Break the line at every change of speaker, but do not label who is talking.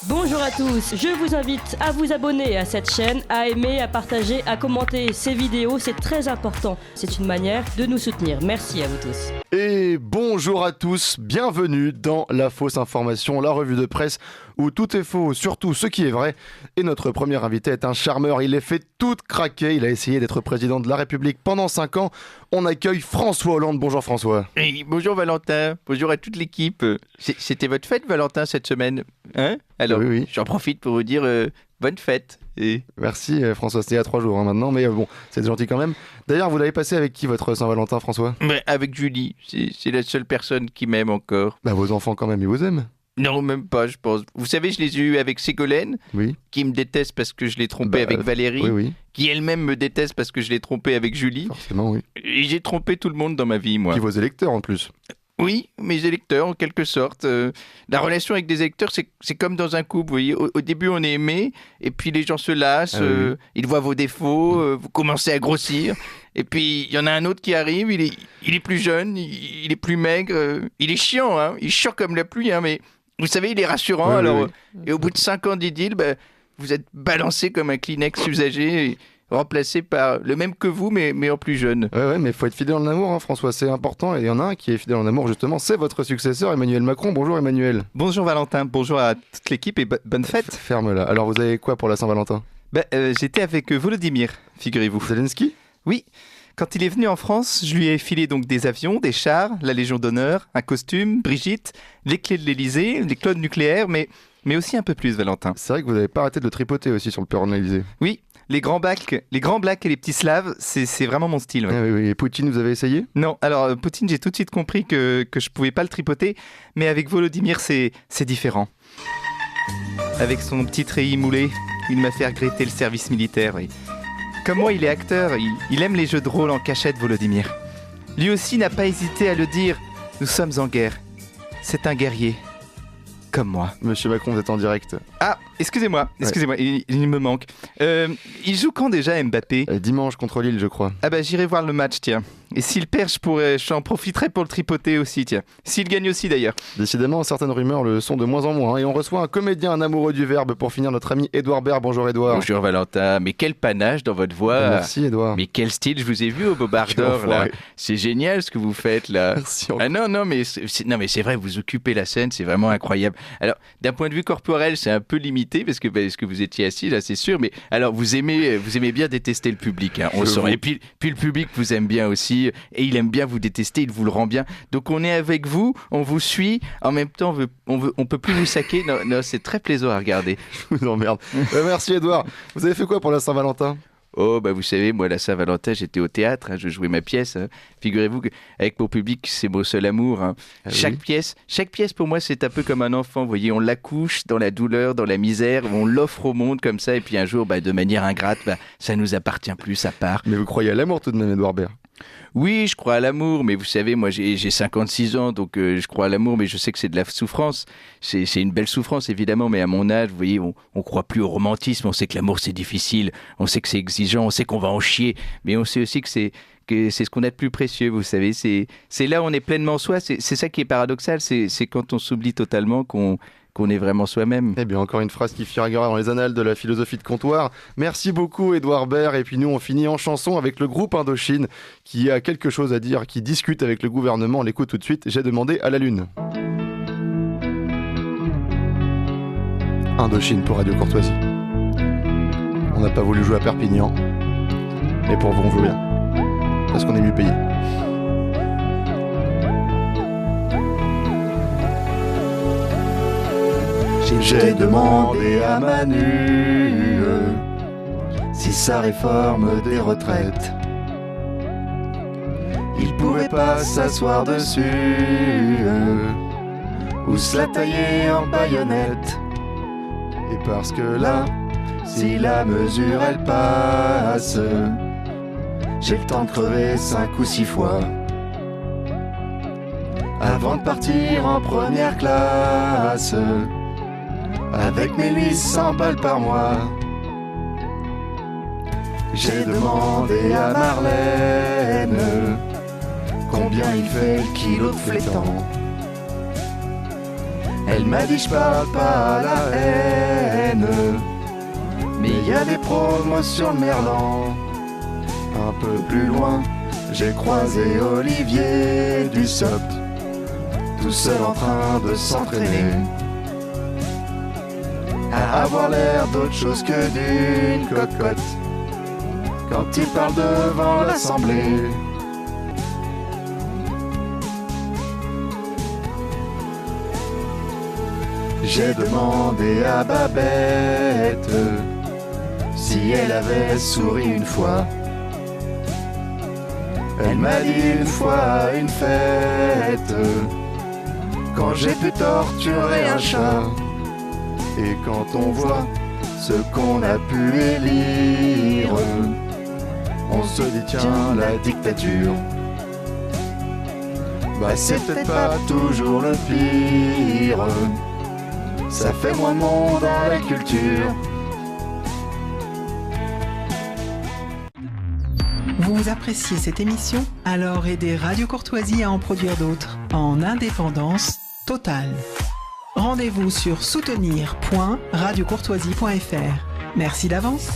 Bonjour à tous, je vous invite à vous abonner à cette chaîne, à aimer, à partager, à commenter ces vidéos, c'est très important. C'est une manière de nous soutenir. Merci à vous tous.
Et bonjour à tous, bienvenue dans La Fausse Information, la revue de presse où tout est faux, surtout ce qui est vrai. Et notre premier invité est un charmeur, il les fait toutes craquer, il a essayé d'être président de la République pendant 5 ans. On accueille François Hollande, bonjour François.
Hey, bonjour Valentin, bonjour à toute l'équipe. C'était votre fête Valentin cette semaine, hein? Alors,
Oui.
J'en profite pour vous dire bonne fête. Et...
Merci François, c'était il y a 3 jours maintenant, mais bon, c'est gentil quand même. D'ailleurs, vous l'avez passé avec qui votre Saint-Valentin François?
Avec Julie, c'est la seule personne qui m'aime encore.
Bah vos enfants quand même, ils vous aiment.
Non, même pas, je pense. Vous savez, je les ai eus avec Ségolène,
Oui.
qui me déteste parce que je l'ai trompée avec Valérie,
Oui.
qui elle-même me déteste parce que je l'ai trompée avec Julie.
Forcément, oui.
Et j'ai trompé tout le monde dans ma vie, moi.
Puis vos électeurs en plus.
Oui, mes électeurs, en quelque sorte. La relation avec des électeurs, c'est comme dans un couple. Vous voyez, au début, on est aimé, et puis les gens se lassent,
Oui.
ils voient vos défauts, vous commencez à grossir. Et puis, il y en a un autre qui arrive, il est plus jeune, il est plus maigre, il est chiant, hein, il est chiant comme la pluie, hein, mais vous savez, il est rassurant.
Oui.
Et au bout de 5 ans d'idylle, vous êtes balancé comme un Kleenex usagé, et remplacé par le même que vous, mais en plus jeune.
Ouais, mais faut être fidèle en amour, hein, François, c'est important. Et il y en a un qui est fidèle en amour, justement, c'est votre successeur, Emmanuel Macron. Bonjour Emmanuel.
Bonjour Valentin, bonjour à toute l'équipe et bonne fête.
Ferme-la. Alors vous avez quoi pour la Saint-Valentin?
J'étais avec Volodymyr, figurez-vous.
Zelensky?
Oui, quand il est venu en France, je lui ai filé donc des avions, des chars, la Légion d'honneur, un costume, Brigitte, les clés de l'Elysée, les clones nucléaires, mais aussi un peu plus Valentin.
C'est vrai que vous n'avez pas arrêté de le tripoter aussi sur le perron de l'Elysée.
Oui, les grands blacks et les petits slaves, c'est vraiment mon style. Ouais.
Ah oui. Et Poutine, vous avez essayé?
Non, alors Poutine, j'ai tout de suite compris que je pouvais pas le tripoter, mais avec Volodymyr, c'est différent. Avec son petit treillis moulé, il m'a fait regretter le service militaire. Oui. Comme moi, il est acteur, il aime les jeux de rôle en cachette, Volodymyr. Lui aussi n'a pas hésité à le dire, nous sommes en guerre. C'est un guerrier, comme moi.
Monsieur Macron, vous êtes en direct.
Ah, excusez-moi, il me manque. Il joue quand déjà Mbappé?
Dimanche contre Lille, je crois.
Ah bah j'irai voir le match, tiens. Et s'il perd, j'en profiterai pour le tripoter aussi, tiens. S'il gagne aussi d'ailleurs.
Décidément, certaines rumeurs le sont de moins en moins. Et on reçoit un comédien, un amoureux du verbe, pour finir, notre ami Édouard Baird. Bonjour Édouard.
Bonjour Valentin, mais quel panache dans votre voix.
Merci Édouard.
Mais quel style, je vous ai vu au Bobard d'Or là. C'est génial ce que vous faites là.
Merci.
Ah non mais c'est vrai, vous occupez la scène, c'est vraiment incroyable. Alors d'un point de vue corporel, c'est un peu limité parce que vous étiez assis là, c'est sûr. Mais alors vous aimez bien détester le public, hein, on sent. Et puis le public vous aime bien aussi, et il aime bien vous détester, il vous le rend bien. Donc on est avec vous, on vous suit. En même temps, on peut plus vous saquer. Non, c'est très plaisant à regarder.
Je vous emmerde. Merci Édouard. Vous avez fait quoi pour la Saint-Valentin?
Oh, vous savez, moi, la Saint-Valentin, j'étais au théâtre, hein, je jouais ma pièce. Hein. Figurez-vous qu'avec mon public, c'est mon seul amour. Hein.
Ah
chaque pièce, pour moi, c'est un peu comme un enfant. Vous voyez, on l'accouche dans la douleur, dans la misère, on l'offre au monde comme ça, et puis un jour, de manière ingrate, ça nous appartient plus, ça part.
Mais vous croyez à l'amour tout de même, Édouard Baird?
Oui, je crois à l'amour, mais vous savez, moi j'ai 56 ans, donc je crois à l'amour, mais je sais que c'est de la souffrance. C'est une belle souffrance, évidemment, mais à mon âge, vous voyez, on croit plus au romantisme, on sait que l'amour c'est difficile, on sait que c'est exigeant, on sait qu'on va en chier, mais on sait aussi que c'est ce qu'on a de plus précieux, vous savez, c'est là où on est pleinement soi, c'est ça qui est paradoxal, c'est quand on s'oublie totalement qu'on est vraiment soi-même.
Eh bien, encore une phrase qui figurera dans les annales de la philosophie de comptoir. Merci beaucoup, Édouard Baird. Et puis nous, on finit en chanson avec le groupe Indochine qui a quelque chose à dire, qui discute avec le gouvernement. On l'écoute tout de suite. J'ai demandé à la Lune. Indochine pour Radio Courtoisie. On n'a pas voulu jouer à Perpignan. Mais pour vous, on veut bien. Parce qu'on est mieux payé. J'ai demandé à Manu si sa réforme des retraites, il pourrait pas s'asseoir dessus ou se la tailler en baïonnette. Et parce que là, si la mesure elle passe, j'ai le temps de crever 5 ou 6 fois avant de partir en première classe. Avec mes 800 balles par mois, j'ai demandé à Marlène combien il fait le kilo de flétan. Elle m'a dit je parle pas à la haine. y a des promos sur le Merlan. Un peu plus loin, j'ai croisé Olivier Dussopt, tout seul en train de s'entraîner, à avoir l'air d'autre chose que d'une cocotte quand il parle devant l'Assemblée. J'ai demandé à Babette si elle avait souri une fois. Elle m'a dit une fois à une fête, quand j'ai pu torturer un chat. Et quand on voit ce qu'on a pu élire, on se dit tiens, la dictature, bah c'est peut-être pas toujours le pire. Ça fait moins de monde dans la culture.
Vous appréciez cette émission? Alors aidez Radio Courtoisie à en produire d'autres, en indépendance totale. Rendez-vous sur soutenir.radiocourtoisie.fr. Merci d'avance.